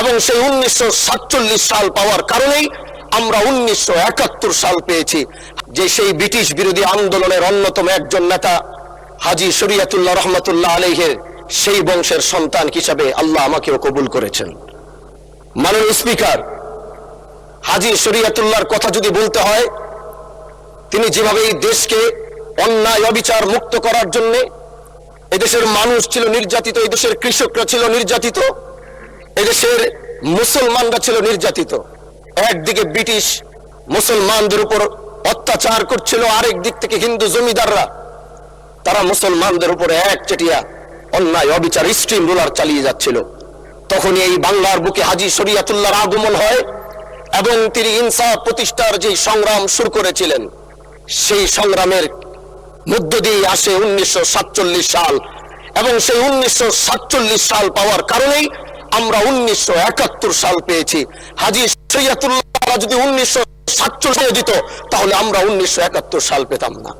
এবং সেই 1947 সাল পাওয়ার কারণেই আমরা 1971 সাল পেয়েছি। যে সেই ব্রিটিশ বিরোধী আন্দোলনের অন্যতম একজন নেতা হাজী শরীয়তুল্লাহ রহমতুল্লাহ আলাইহির সেই বংশের সন্তান হিসাবে আল্লাহ আমাকেও কবুল করেছেন। মাননীয় স্পিকার, হাজী শরীয়তুল্লাহর কথা যদি বলতে হয়, তিনি যেভাবে এই দেশকে অন্যায় অবিচার মুক্ত করার জন্য, এদেশের মানুষ ছিল নির্যাতিত, এদেশের কৃষকরা ছিল নির্যাতিত, এদেশের মুসলমানরা ছিল নির্যাতিত। একদিকে ব্রিটিশ মুসলমানদের উপর অত্যাচার করছিল, আরেক দিক থেকে হিন্দু জমিদাররা তারা মুসলমানদের উপরে একচেটিয়া অন্যায় অবিচার স্ট্রিম রুলার চালিয়ে যাচ্ছিল। তখনই এই বাংলার বুকে হাজী শরীয়তুল্লাহর আগমন হয় এবং তিনি ইনসাফ প্রতিষ্ঠার যে সংগ্রাম শুরু করেছিলেন, সেই সংগ্রামের মধ্য দিয়ে আসে 1947 সাল। এবং সেই 1947 সাল পাওয়ার কারণেই আমরা 1971 সাল পেয়েছি। হাজী শরীয়তুল্লাহ যদি 1947 দিত, তাহলে আমরা 1971 সাল পেতাম না।